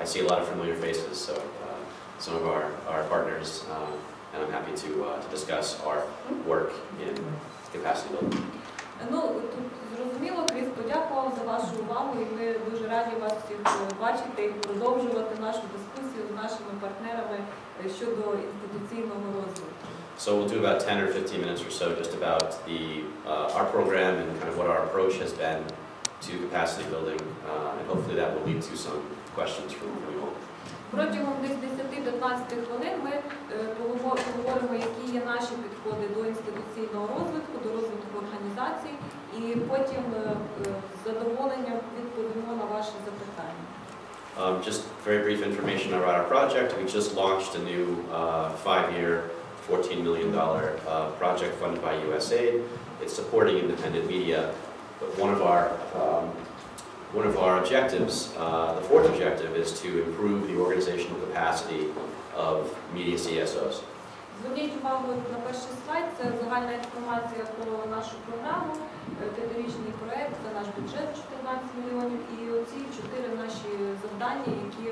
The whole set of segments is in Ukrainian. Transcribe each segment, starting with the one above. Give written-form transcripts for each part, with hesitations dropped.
see a lot of familiar faces, so some of our partners, and I'm happy to discuss our work in capacity building. Ну, тут зрозуміло, Кріс подякував за вашу увагу, і ми дуже раді вас всіх бачити і продовжувати нашу дискусію з нашими партнерами щодо інституційного розвитку. So we'll do about 10 or 15 minutes or so just about our program and kind of what our approach has been to capacity building, and hopefully that will lead to some questions from you all. Протягом десь 10-15 хвилин ми поговоримо, які є наші підходи до інституційного розвитку, до розвитку організацій, і потім з задоволенням відповімо на ваші запитання. Just very brief information about our project. We just launched a new 5-year, $14 million project funded by USAID. It's supporting independent media, but one of our objectives, the fourth objective, is to improve the organizational capacity of media CSOs. Зверніть увагу на перший слайд, це загальна інформація про нашу програму, п'ятирічний проєкт, це наш бюджет 14 мільйонів, і оці 4 наші завдання, які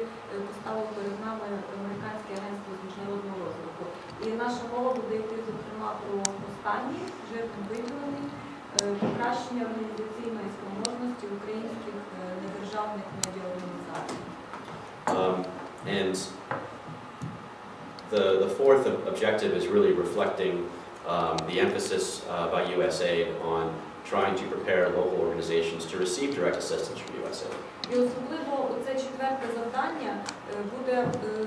поставили перед нами Американське агентство з міжнародного розвитку. І наша мова буде йти, зокрема, про останній, вже виділений, покращення організаційної спроможності українських недержавних медіаорганізацій. And the fourth objective is really reflecting the emphasis by USAID on trying to prepare local organizations to receive direct assistance from USAID. І особливо це четверте завдання буде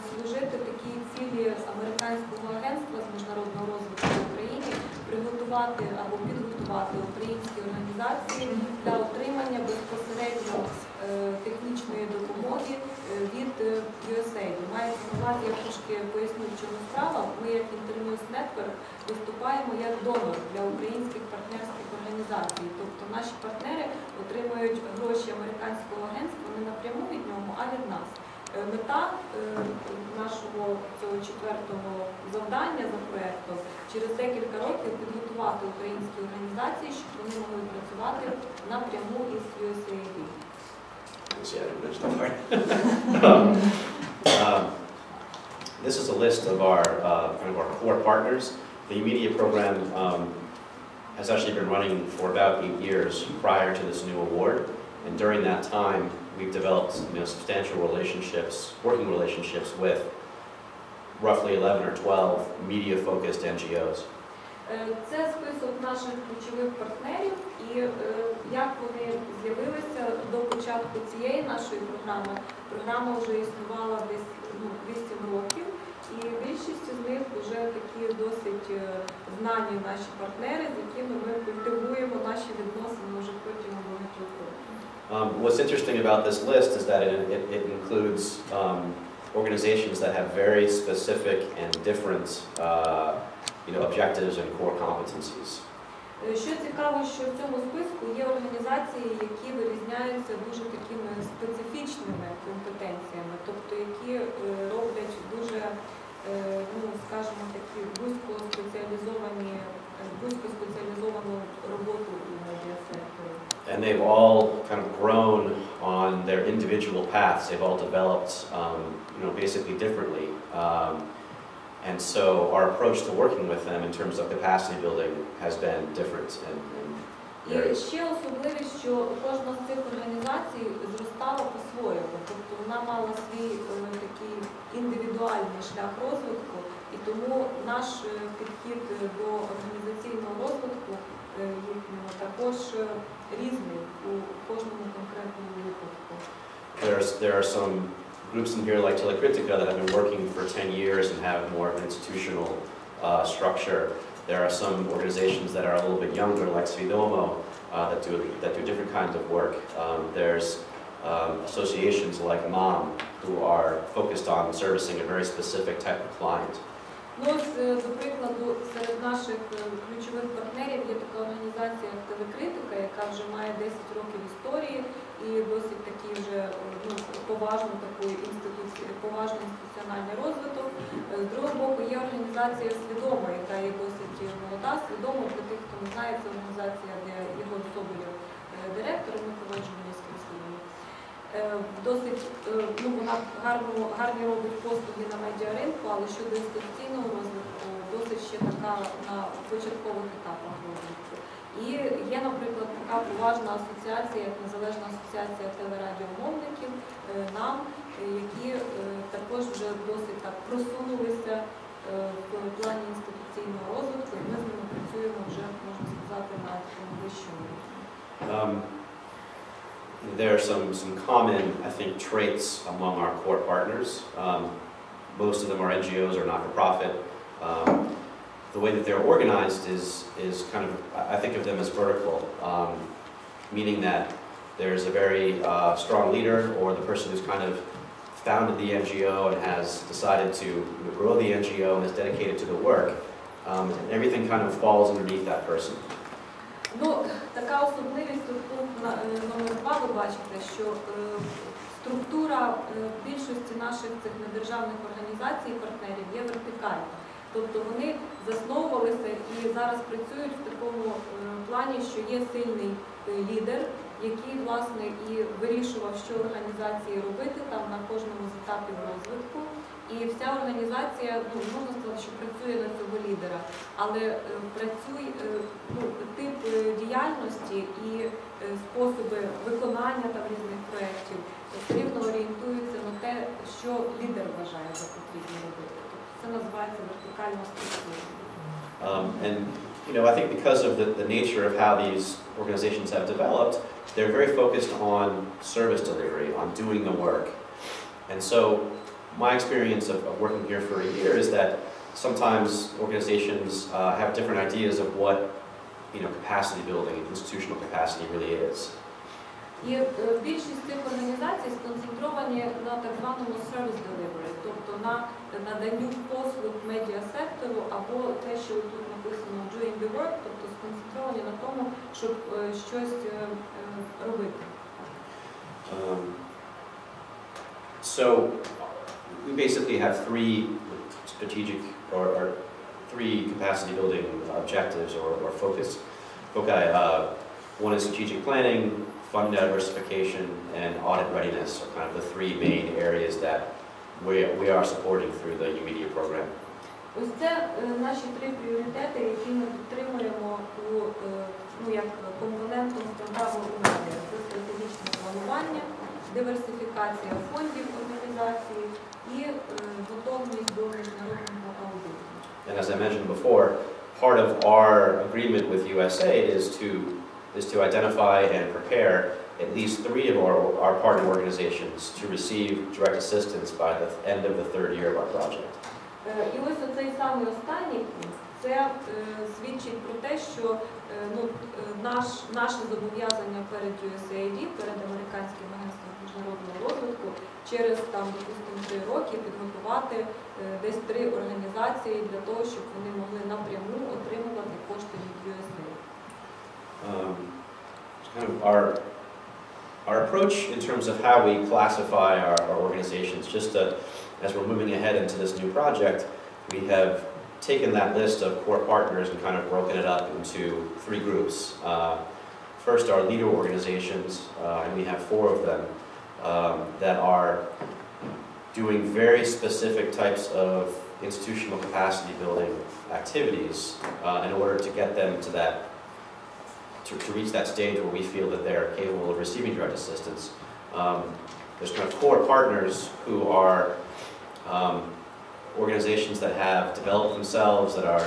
служити такій цілі Американського агентства з міжнародного розвитку в Україні приготувати або підготувати українські організації для отримання безпосередньо технічної допомоги від USAID. Мається на увазі, я трошки поясню, в чому справа. Ми як Internews Network виступаємо як донор для українських партнерських організацій. Тобто наші партнери отримують гроші Американського агентства не напряму від нього, а від нас. Мета нашого цього четвертого завдання за проєктом через декілька років підготувати українські організації, щоб вони могли працювати напряму із USAID. This is a list of our core partners. The media program has actually been running for about 8 years prior to this new award, and during that time we've developed substantial relationships, working relationships with roughly 11 or 12 media-focused NGOs. Це список наших ключових партнерів, і як вони з'явилися до початку цієї нашої програми. Програма вже існувала десь 8 років, і більшість з них вже такі досить знані наші партнери, з якими ми культивуємо наші відносини вже протягом багатьох років. What's interesting about this list is that it includes organizations that have very specific and different objectives and core competencies. Що цікаво, що в цьому списку є організації, які вирізняються дуже такими специфічними компетенціями, тобто які роблять дуже, скажімо, такі вузько спеціалізовану роботу у медіасекторі. And they've all kind of grown on their individual paths. They've all developed, basically differently. And so our approach to working with them in terms of capacity building has been different and І ще особливість, що кожна з цих організацій зростала по-своєму. Тобто вона мала свій такий індивідуальний шлях розвитку, і тому наш підхід до організаційного розвитку їхнього також різний у кожному конкретному випадку. There are some groups in here like Telekritika that have been working for 10 years and have more of an institutional structure. There are some organizations that are a little bit younger, like Svidomo, that do different kinds of work. There's associations like MOM, who are focused on servicing a very specific type of client. До прикладу, серед наших ключових партнерів є така організація, як Телекритика, яка вже має 10 років історії і досить такий вже поважний інституціональний розвиток. З другого боку, є організація Свідома, яка є досить молода. Свідомо, для тих, хто не знає, це організація, де Ігор Соболєв директор, ми проводжуємо низькі розслідування. досить, вона гарні робить послуги на медіаринку, але щодо інституційного розвитку досить ще така на початкових етапах розвитку. І є, наприклад, така поважна асоціація, як Незалежна асоціація телерадіомовників, НАМ, які також вже досить так просунулися в плані інституційного розвитку, і ми з ними працюємо вже, можна сказати, на вищому рівні. There are some common, I think, traits among our core partners. Most of them are NGOs or not-for-profit. The way that they're organized is kind of, I think of them as vertical, meaning that there's a very strong leader or the person who's kind of founded the NGO and has decided to grow the NGO and is dedicated to the work. And everything kind of falls underneath that person. Така особливість, тут пункт номер 2, ви бачите, що структура більшості наших цих недержавних організацій, партнерів є вертикальна. Тобто вони засновувалися і зараз працюють в такому плані, що є сильний лідер, який, власне, і вирішував, що організації робити там на кожному з етапів розвитку. І вся організація, можна сказати, що працює на цього лідера, але тип діяльності і способи виконання там різних проєктів все рівно орієнтуються на те, що лідер вважає за потрібне робити. Це називається вертикальна структура. And I think because of the nature of how these organizations have developed, they're very focused on service delivery, on doing the work. And so my experience of working here for a year is that sometimes organizations have different ideas of what capacity building and institutional capacity really is. І більшість цих організацій сконцентровані на так званому service delivery, тобто на наданню послуг медіасектору або те, що тут написано doing the work, тобто сконцентровані на тому, щоб щось робити. So we basically have three strategic or three capacity building objectives or foci. One is strategic planning, fund diversification, and audit readiness are kind of the three main areas that we are supporting through the UMedia program. Ось це наші три пріоритети, які ми підтримуємо як компонентом програми UMedia. Це стратегічне планування, диверсифікація фондів організації і готовність до міжнародного аудиту. And as I mentioned before, part of our agreement with USAID is to identify and prepare at least 3 of our partner organizations to receive direct assistance by the end of the 3rd year of our project. І ось оцей самий останній пункт, це свідчить про те, що наше зобов'язання перед USAID, перед Американським агентством міжнародного розвитку, через, допустимо, 3 роки підготувати десь 3 організації для того, щоб вони могли напряму отримувати кошти від USAID. Our approach in terms of how we classify our organizations, as we're moving ahead into this new project, we have taken that list of core partners and kind of broken it up into 3 groups. First, our leader organizations, and we have 4 of them, that are doing very specific types of institutional capacity building activities in order to get them to to reach that stage where we feel that they're capable of receiving direct assistance. There's kind of core partners who are organizations that have developed themselves, that are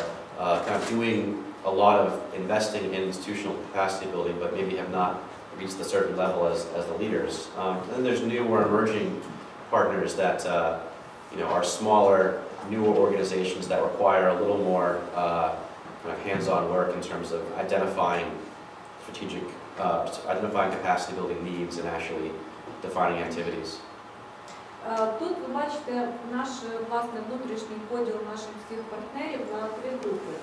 kind of doing a lot of investing in institutional capacity building, but maybe have not reached a certain level as the leaders. And then there's new or emerging partners that are smaller, newer organizations that require a little more kind of hands-on work in terms of identifying capacity building needs and actually defining activities. Тут ви бачите наш власне внутрішній поділ наших всіх партнерів на 3 групи.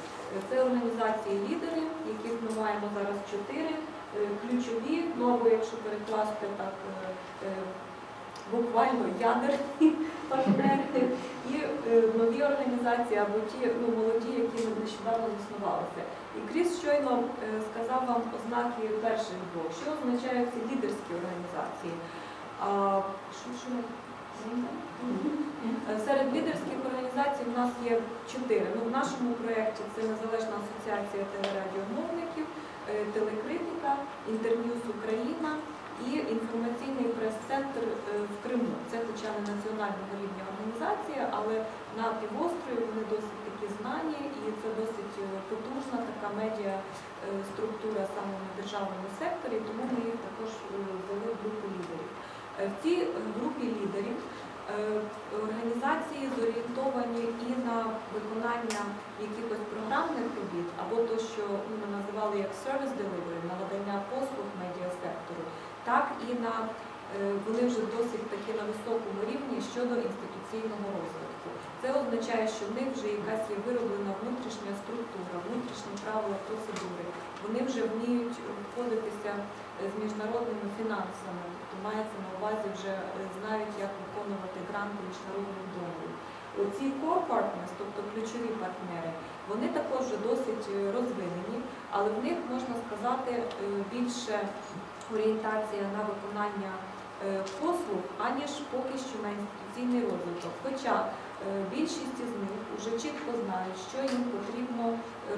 Це організації-лідери, яких ми маємо зараз 4, ключові, якщо перекласти так буквально ядерні партнери, і нові організації або ті молоді, які нещодавно заснувалися. І Кріс щойно сказав вам ознаки перших 2. Що означають ці лідерські організації? Серед лідерських організацій у нас є 4. В нашому проєкті це Незалежна асоціація телерадіомовників, телекритика, Інтерньюз Україна і інформаційний прес-центр в Криму. Це хоча не національного рівня організація, але на півострові вони досить такі знані і це досить потужна така медіа структура саме на державному секторі, тому ми їх також ввели в групу лідерів. В цій групі лідерів організації зорієнтовані і на виконання якихось програмних робіт, або то, що ми називали як service delivery, на надання послуг медіасектору, так і на, вони вже досить таки на високому рівні щодо інституційного розвитку. Це означає, що в них вже якась є вироблена внутрішня структура, внутрішні правила, процедури. Вони вже вміють входитися з міжнародними фінансами, тобто мається на увазі вже знають, як виконувати гранти міжнародних донорів. Оці core partners, тобто ключові партнери, вони також вже досить розвинені, але в них, можна сказати, більше орієнтація на виконання послуг, аніж поки що на інституційний розвиток. Хоча більшість із них вже чітко знають, що їм потрібно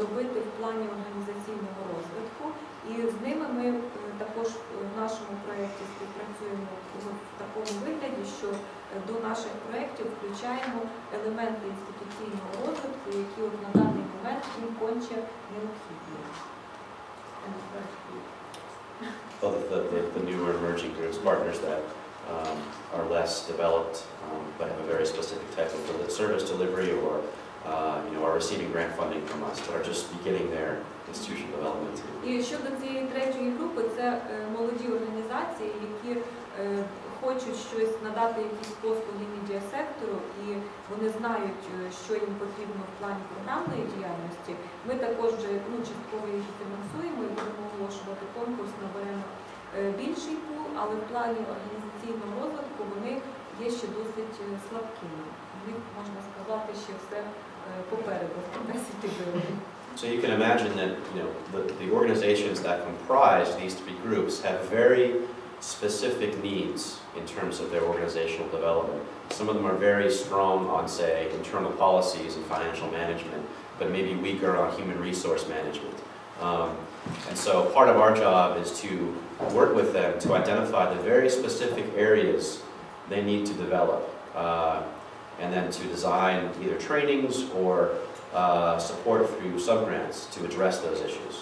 робити в плані організаційного розвитку. І з ними ми також в нашому проєкті співпрацюємо в такому вигляді, що до наших проєктів включаємо елементи інституційного розвитку, які от на даний момент їм конче необхідні. Well, the newer emerging groups, partners that are less developed but have a very specific type of service delivery or are receiving grant funding from us but are just beginning their institutional development. І щодо цієї третьої групи, це молоді організації, які хочуть щось надати, якісь послуги медіасектору, і вони знають, що їм потрібно в плані програмної діяльності. Ми також вже частково їх фінансуємо і будемо оголошувати конкурс, наберемо більший пул, але в плані організаційного розвитку вони є ще досить слабкими. В них, можна сказати, ще все попереду, в процесі building. So you can imagine that the organizations that comprise these three groups have very specific needs in terms of their organizational development. Some of them are very strong on, say, internal policies and financial management, but maybe weaker on human resource management. And so part of our job is to work with them to identify the very specific areas they need to develop, and then to design either trainings or support through subgrants to address those issues.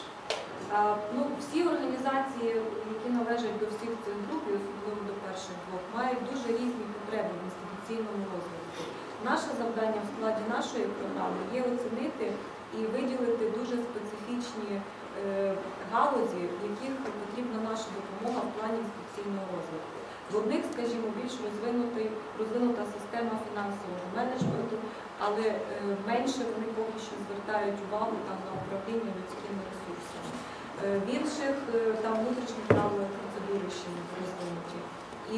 Всі організації, які належать до всіх цих груп, і особливо до перших двох, мають дуже різні потреби в інституційному розвитку. Наше завдання в складі нашої програми є оцінити і виділити дуже специфічні галузі, в яких потрібна наша допомога в плані інституційного розвитку. В одних, скажімо, більш розвинута система фінансового менеджменту, але менше вони поки що звертають увагу на управління людськими ресурсами. В інших там внутрішні правила процедури ще не розвинуті. І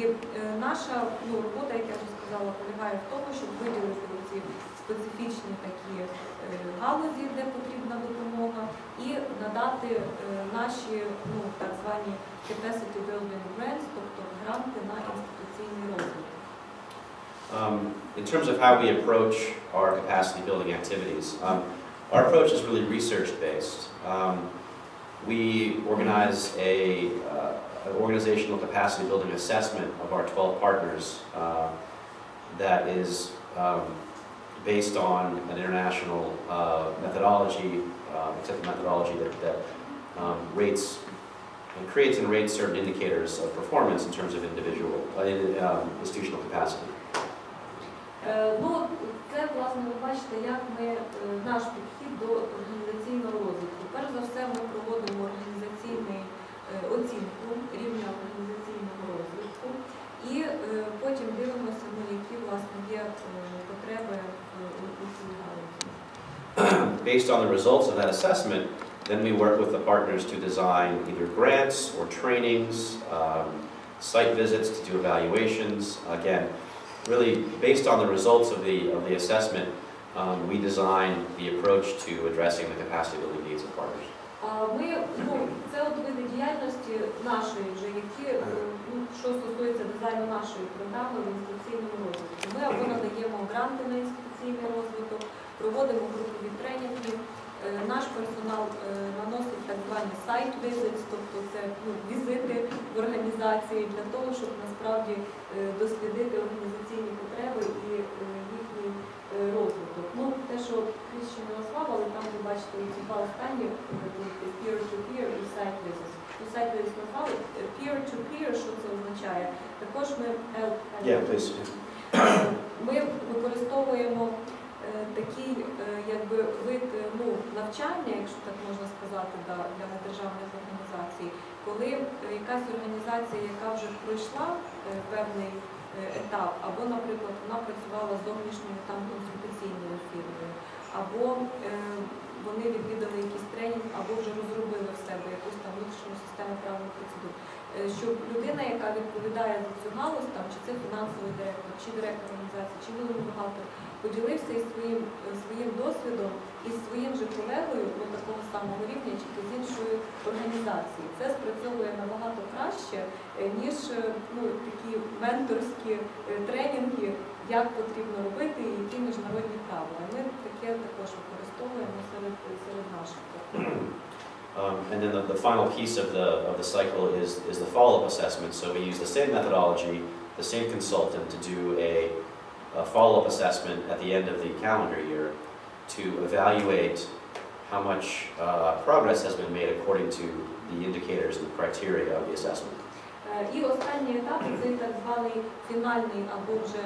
наша робота, як я вже сказала, полягає в тому, щоб виділити ці специфічні такі галузі, де потрібна допомога, і надати наші так звані capacity building grants, тобто гранти на інституційний розвиток. In terms of how we approach our capacity building activities, our approach is really research-based. We organize an organizational capacity building assessment of our 12 partners that is based on an international methodology, accepted methodology that rates and creates and rates certain indicators of performance in terms of individual institutional capacity. Це, власне, ви бачите, як ми, наш підхід до організаційного розвитку. Перш за все, ми проводимо організаційну оцінку рівня організаційного розвитку і потім дивимося, які, власне, є потреби у цій галузі. Based on the results of that assessment, then we work with the partners to design either grants or trainings, site visits to do evaluations. Again, really based on the results of the assessment, we design the approach to addressing the capacity building needs of partners. Це от види діяльності нашої вже, які, що стосується дизайну звичайно, нашої програми в інституційному розвитку. Ми або надаємо гранти на інституційний розвиток, проводимо групові тренінги. Наш персонал наносить так звані сайт visits, тобто це візити в організації для того, щоб насправді дослідити організаційні потреби і їхній розвиток. Ну, те, що Кріс ще не назвав, але там ви бачите ці два останні пункти peer-to-peer і site visits. Сайт visits назвали. Peer-to-peer, що це означає? Також ми використовуємо такий якби вид навчання, якщо так можна сказати, для державних організацій, коли якась організація, яка вже пройшла певний етап, або, наприклад, вона працювала з зовнішньою консультаційною фірмою, або вони відвідали якийсь тренінг, або вже розробили в себе якусь там внутрішню систему правил процедур, щоб людина, яка відповідає за цю галузь, чи це фінансовий директор, чи директор організації, чи головний бухгалтер, поділився із своїм досвідом із своїм же колегою такого самого рівня, чи з іншої організації. Це спрацьовує набагато краще, ніж такі менторські тренінги, як потрібно робити і які міжнародні правила. Ми таке також використовуємо серед наших. And then the final piece of the cycle is the follow-up assessment. So we use the same methodology, the same consultant to do a follow-up assessment at the end of the calendar year to evaluate how much progress has been made according to the indicators and the criteria of the assessment. І останній етап – це так званий фінальний або вже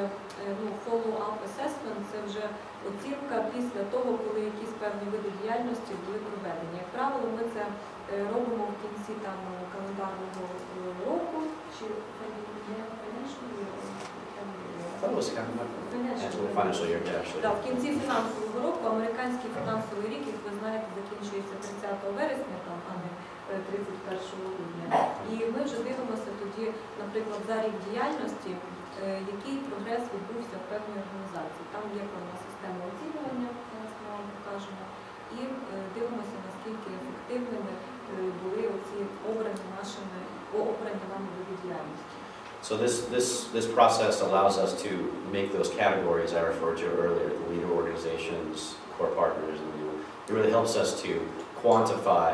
follow-up assessment, це вже оцінка після того, коли якісь певні види діяльності були проведені. Як правило, ми це робимо в кінці календарного року, чи в кінці фінансового року. Американський фінансовий рік, як ви знаєте, закінчується 30 вересня, а не 31 грудня. І ми вже дивимося тоді, наприклад, за рік діяльності, який прогрес відбувся в певній організації. Там є певна система оцінювання, зараз ми вам покажемо, і дивимося, наскільки ефективними були оці обрані нами види діяльності. So this process allows us to make those categories I referred to earlier, the leader organizations, core partners, and it really helps us to quantify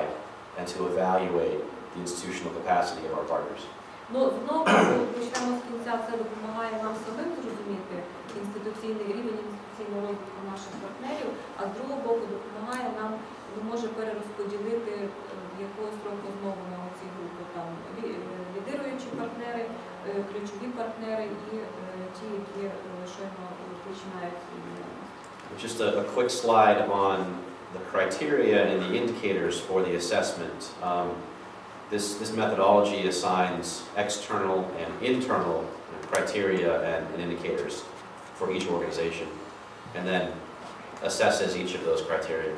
and to evaluate the institutional capacity of our partners. Знову почнемо з кінця, це допомагає нам самим зрозуміти інституційний рівень інституційного розвитку наших партнерів, а з другого боку допомагає нам, може перерозподілити якогось року знову на ці групи, лідируючі партнери, ключові партнери і ті, які щойно починають діяльність. Just a quick slide on the criteria and the indicators for the assessment. This methodology assigns external and internal criteria and indicators for each organization, and then assesses each of those criteria.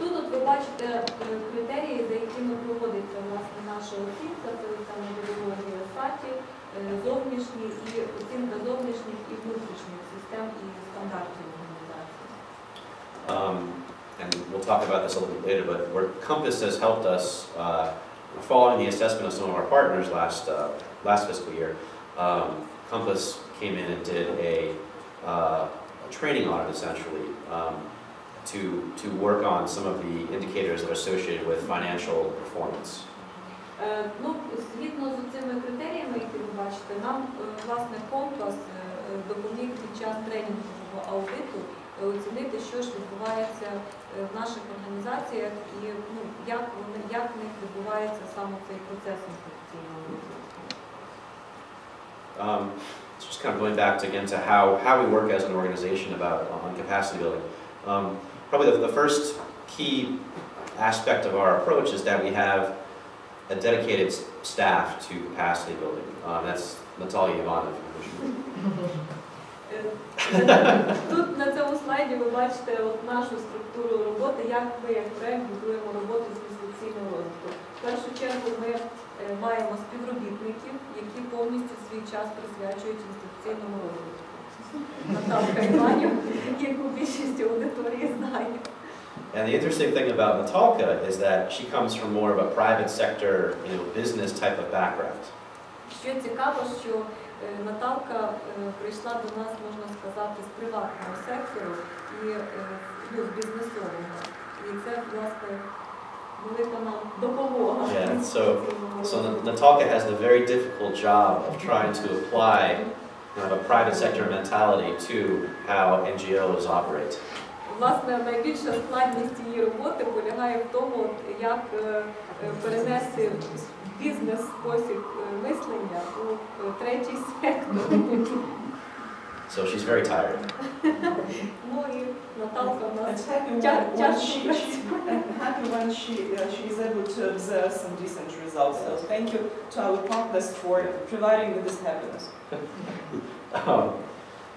Тут ви бачите критерії, за якими проводиться наша оцінка, це методологія САТі, зовнішні і оцінка зовнішніх і внутрішніх систем і стандартів організації. And we'll talk about this a little bit later, but where Compass has helped us, following the assessment of some of our partners last fiscal year, Compass came in and did a training audit essentially to work on some of the indicators that are associated with financial performance. Згідно з цими критеріями, які ви бачите, нам, власне, Компас допоміг під час тренінгового аудиту оцінити, що ж відбувається в наших організаціях і як в них відбувається саме цей процес інституційного розвитку. Just kind of going back again to how we work as an organization on capacity building. Probably the first key aspect of our approach is that we have a dedicated staff to capacity building. That's Natalia Ivanov. Тут на цьому слайді ви бачите нашу структуру роботи, як ми як проєкт будуємо роботу з інституційного розвитку. В першу чергу ми маємо співробітників, які повністю свій час присвячують інституційному розвитку. Наталка Іванів, яку більшість аудиторії знає. And the interesting thing about Natalka is that she comes from more of a private sector, business type of background. Що цікаво, що Наталка прийшла до нас, можна сказати, з приватного сектору і з бізнесового. І це, власне, велика нам допомога. Yeah, so Natalka has the very difficult job of trying to apply kind of a private sector mentality to how NGOs operate. Власне, найбільша складність цієї роботи полягає в тому, як перенести бізнес-спосіб мислення у третій сектор. So she's very tired. Ну і Наталка в нас happy when she is able to observe some decent results. So thank you to our partners for providing with this happiness.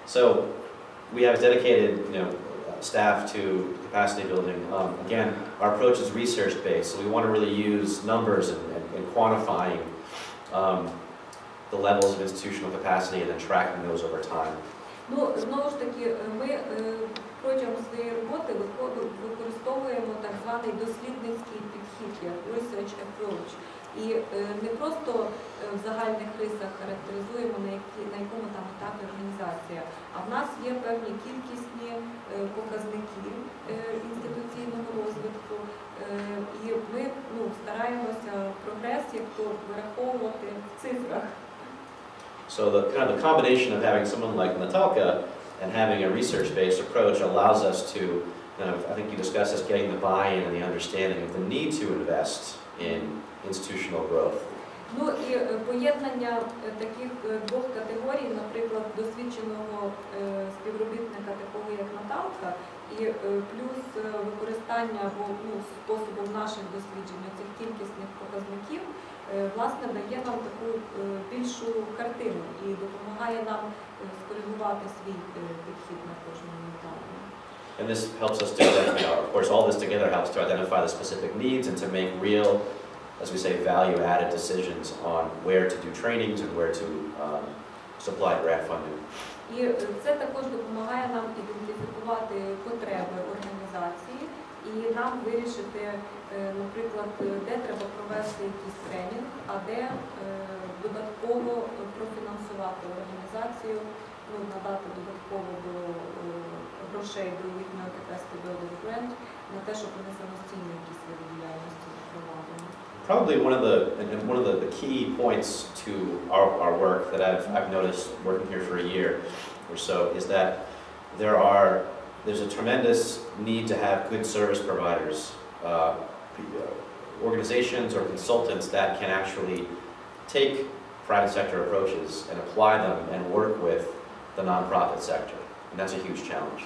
So we have dedicated, staff to capacity building. Again, our approach is research-based, so we want to really use numbers and quantifying the levels of institutional capacity and then tracking those over time. Ну, знову ж таки, ми протягом своєї роботи використовуємо так званий дослідницький підхід, як research approach. І не просто в загальних рисах характеризуємо, на якому там етапі організація, а в нас є певні кількісні показники інституційного розвитку, і ми стараємося прогрес як то вираховувати в цифрах. So the combination of having someone like Natalka and having a research-based approach allows us to I think you discussed this, getting the buy-in and the understanding of the need to invest in institutional growth. Ну і поєднання таких двох категорій, наприклад, досвідченого співробітника, такого як Наталка, і плюс використання або способом наших досліджень цих кількісних показників, власне, дає нам таку більшу картину і допомагає нам скоригувати свій підхід на кожному етапі. And this helps us to, of course, all this together helps to identify the specific needs and to make real, as we say, value-added decisions on where to do trainings and where to supply grant funding. І це також допомагає нам ідентифікувати потреби організації і нам вирішити, наприклад, де треба провести якийсь тренінг, а де додатково профінансувати організацію, надати додатково до грошей до їхнього capacity building grant на те, щоб вони самостійно якісь види діяльності проводили. Probably one of the key points to our work that I've noticed working here for a year or so is that there's a tremendous need to have good service providers, organizations or consultants that can actually take private sector approaches and apply them and work with the nonprofit sector, and that's a huge challenge.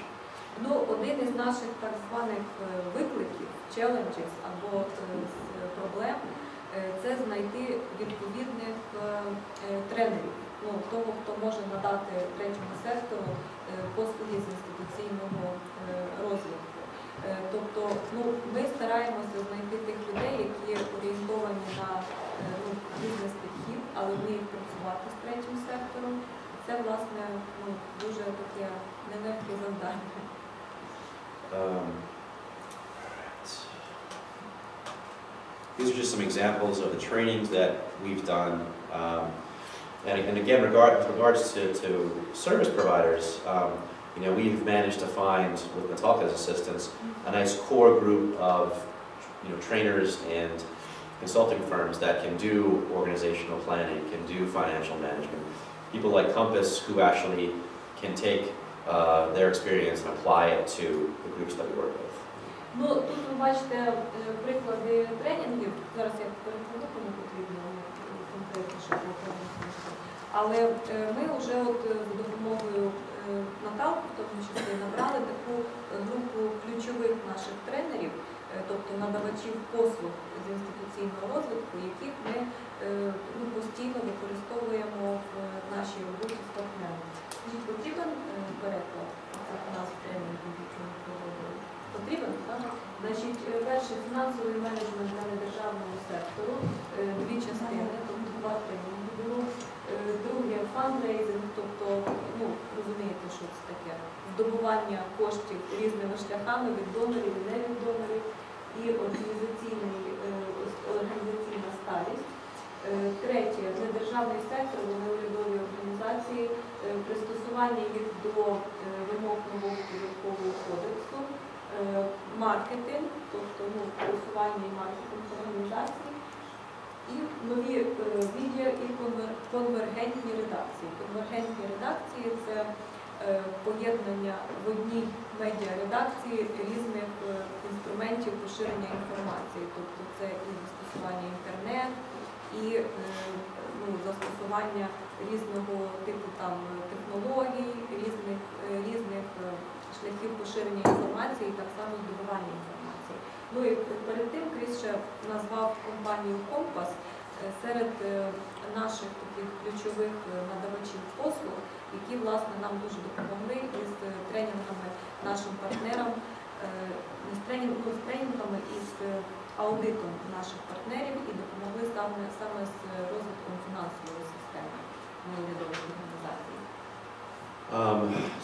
Ну, один із наших так званих викликів, challenges або проблем – це знайти відповідних тренерів, того, хто може надати третьому сектору послуги з інституційного розвитку. Тобто ми стараємося знайти тих людей, які орієнтовані на бізнес-підхід, але вміють працювати з третім сектором. Це, власне, дуже таке нелегке завдання. These are just some examples of the trainings that we've done. And again, with regards to service providers, we've managed to find, with Natalka's assistance, a nice core group of trainers and consulting firms that can do organizational planning, can do financial management. People like Compass who actually can take their experience and apply it to the groups that we work with. Ну, тут ви бачите приклади тренінгів, зараз я перекладу, кому потрібно конкретніше по тренінгу. Але ми вже за допомогою Наталки, в тому числі, набрали таку групу ключових наших тренерів, тобто надавачів послуг з інституційного розвитку, яких ми постійно використовуємо в нашій роботі з партнерами. Скажіть, потрібен переклад назв тренінгів, які ми проводили? Потрібен, так? Значить, перший – фінансовий менеджмент для недержавного сектору, дві частини, тобто два тренінги було. Друге – фандрейзинг, тобто, розумієте, що це таке, здобування коштів різними шляхами від донорів і не від донорів, і організаційна сталість. Третє – недержавний сектор, неурядові організації, пристосування їх до вимог нового податкового кодексу, маркетинг, тобто просування і маркетинг організацій, і нові відео і конвергентні редакції. Конвергентні редакції – це поєднання в одній медіаредакції різних інструментів поширення інформації. Тобто це і застосування інтернет, і застосування різного типу технологій, різних шляхів поширення інформації і так само здобування інформації. Ну і перед тим Кріс ще назвав компанію «Компас» серед наших таких ключових надавачів послуг, які, власне, нам дуже допомогли із тренінгами нашим партнерам, не з тренінгами, і з аудитом наших партнерів, і допомогли саме з розвитком фінансової системи неурядових організацій.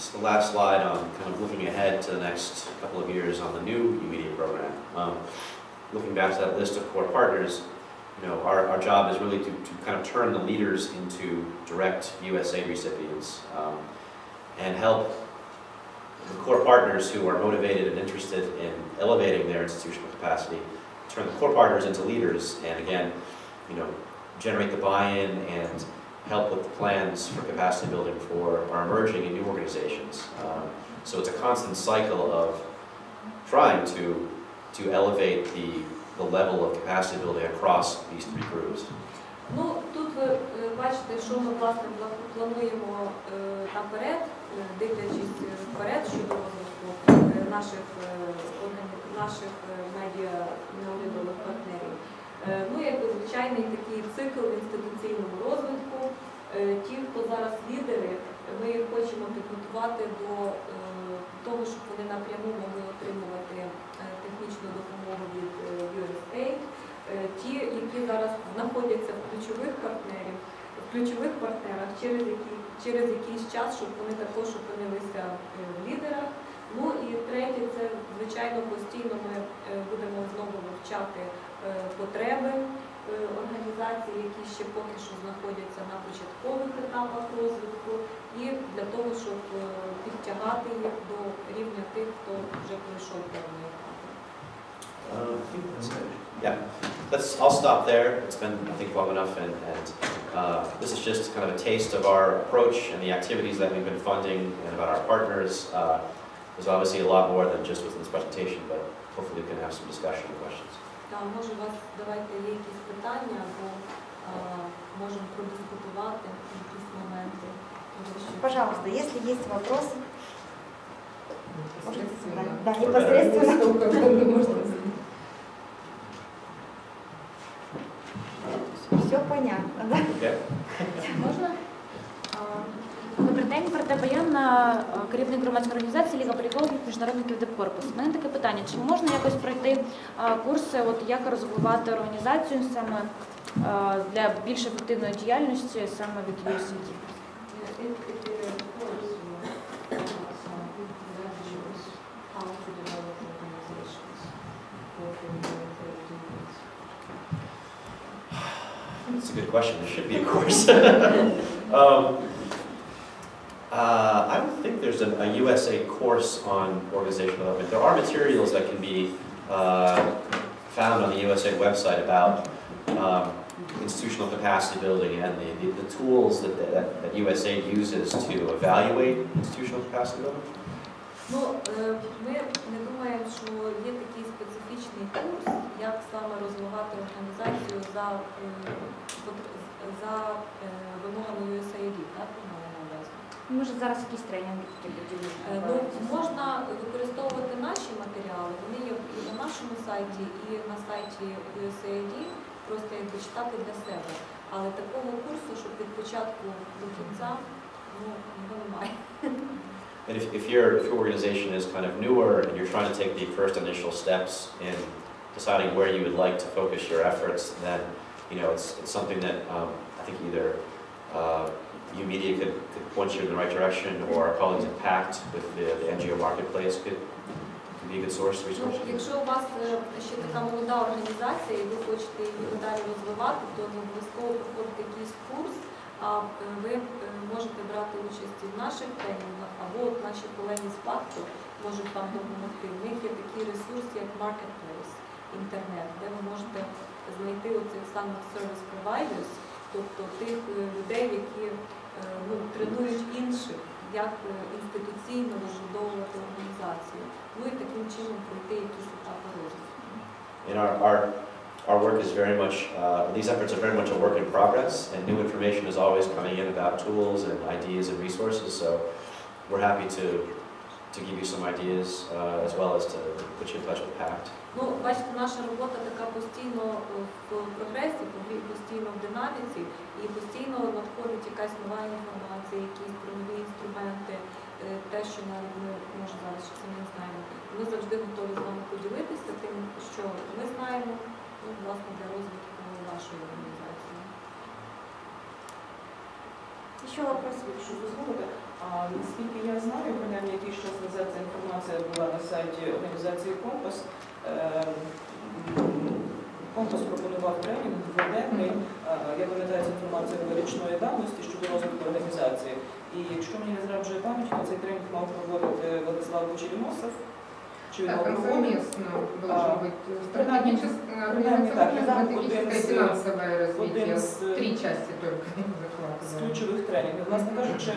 So the last slide on kind of looking ahead to the next couple of years on the new media program. Looking back to that list of core partners, our job is really to kind of turn the leaders into direct USA recipients and help the core partners who are motivated and interested in elevating their institutional capacity, turn the core partners into leaders and again, generate the buy-in and help with the plans for capacity building for our emerging and new organizations. So it's a constant cycle of trying to elevate the level of capacity building across these three groups. Тут ви бачите, що ми, власне, плануємо наперед, дивлячись вперед щодо розвитку наших медіа неурядових партнерів. Як звичайний такий цикл в інституційному розвитку. Ті, хто зараз лідери, ми їх хочемо підготувати до того, щоб вони напряму могли отримувати технічну допомогу від USAID. Ті, які зараз знаходяться в ключових партнерах, через якийсь час, щоб вони також опинилися в лідерах. І третє, це, звичайно, постійно ми будемо знову вивчати потреби організацій, які ще поки що знаходяться на початкових етапах розвитку, і для того, щоб підтягати їх до рівня тих, хто вже пройшов певні етапи. Yeah, I'll stop there. It's been, I think, long enough, and this is just kind of a taste of our approach and the activities that we've been funding and about our partners. There's obviously a lot more than just within this presentation, but hopefully we can have some discussion and questions. Може, у вас давайте є якісь питання, або можемо продискутувати якісь моменти. Пожалуйста, если есть вопросы. Да, непосредственно. Все понятно, да? Okay. Можна? Добрий день, Марта Баянна, керівник громадської організації Ліга політологів міжнародників Депкорпус. У мене таке питання, чи можна якось пройти курси, як розвивати організацію саме для більш ефективної діяльності саме від USAID? That's a good question. There should be a course. I don't think there's a USA course on organizational development. There are materials that can be found on the USA website about institutional capacity building and the tools that USA uses to evaluate institutional capacity building. Ми не думаємо, що є такий специфічний курс, як саме розвивати організацію за вимогами USAID, так? Може зараз якісь тренінги такі можна використовувати наші матеріали, вони є і на нашому сайті, і на сайті USAID, просто якби читати для себе. Але такого курсу, щоб від початку до кінця, його немає. And if your organization is kind of newer and you're trying to take the first initial steps in deciding where you would like to focus your efforts, then it's something that I think either UMedia could point you in the right direction, or our colleagues at PACT with the NGO Marketplace could be be a good source, resource. Якщо у вас ще така молода організація і ви хочете її далі розвивати, то не обов'язково проходити якийсь курс, а ви можете брати участь і в наших тренінгах, або от наші колеги з Пакту можуть вам допомогти. В них є такий ресурс, як Marketplace, інтернет, де ви можете знайти оцих самих service providers, тобто тих людей, які тренують інших, як інституційно розбудовувати організацію. Ну і таким чином пройти якісь етапи розвитку. And our work is very much, these efforts are very much a work in progress, and new information is always coming in about tools and ideas and resources, so we're happy to give you some ideas as well as to put you in touch with PACT. Ну, бачите, наша робота така постійно в прогресі, постійно в динаміці, і постійно надходить якась нова інформація, якісь нові інструменти, те, що навіть ми, може, зараз ще це не знаємо. Ми завжди готові з вами поділитися тим, що ми знаємо, власне, для розвитку вашої організації. Еще вопрос. Якщо дозволите, наскільки я знаю, принаймні якийсь час назад ця інформація була на сайті організації «Компас». «Компас» пропонував тренінг дводенний, я пам'ятаю, ця інформація була річної давності щодо розвитку організації. І якщо мені не зраджує пам'ять, то цей тренінг мав проводити Владислав Бочеріносов. Чи він мав проводити? Принаймні так, один з 3 части только з ключових тренінгів. Власне кажучи,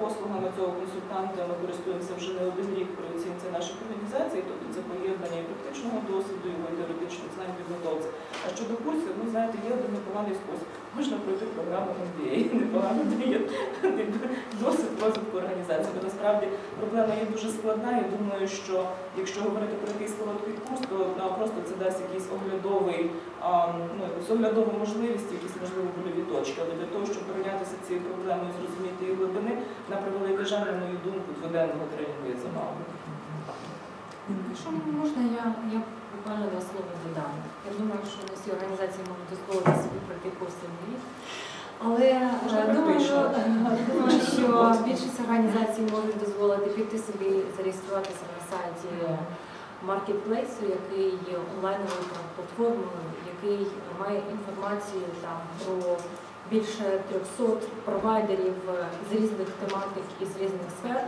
послугами цього консультанта ми користуємося вже не один рік при оцінці наших організацій, тобто це поєднання і практичного досвіду, і теоретичних знань підготовці. А щодо курсів, ви знаєте, є один непоганий спосіб. Можна пройти програму MBA, непогано дає досвід розвитку організації. Бо насправді проблема є дуже складна, і думаю, що якщо говорити про якийсь короткий курс, то просто це дасть якийсь оглядову можливість, якісь можливо больові точки. Але для того, щоб прийнятися цією проблемою, зрозуміти її глибини, на превеликий жаль, на мою думку, дводенного тренінгу є замало. Якщо можна, я буквально 2 слова додам. Я думаю, що не всі організації можуть дозволити собі пройти курси в рік. Але думаю, що більшість організацій можуть дозволити піти собі зареєструватися на сайті Marketplace, який є онлайновою платформою, який має інформацію там про більше 300 провайдерів з різних тематик і з різних сфер.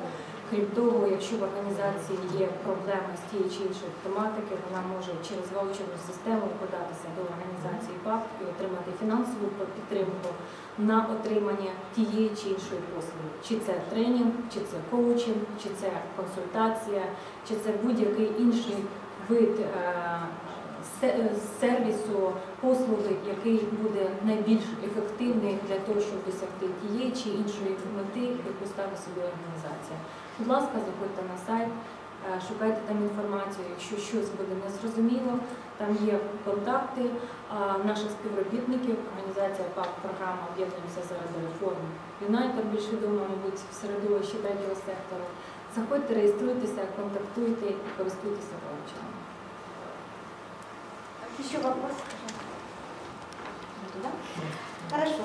Крім того, якщо в організації є проблеми з тієї чи іншої тематики, вона може через ваучерну систему податися до організації ПАК і отримати фінансову підтримку на отримання тієї чи іншої послуги. Чи це тренінг, чи це коучинг, чи це консультація, чи це будь-який інший вид сервісу, послуги, який буде найбільш ефективний для того, щоб досягти тієї чи іншої мети, яку ставить собі організація. Будь ласка, заходьте на сайт, шукайте там інформацію, якщо щось буде незрозуміло, там є контакти наших співробітників, організація ПАК, програма «Об'єднуємося заради реформ». Юнайтер, більш відомо, мабуть, в середовищі 3-го сектору. Заходьте, реєструйтеся, контактуйте і користуйтеся ваучерами. Еще вопрос? Хорошо.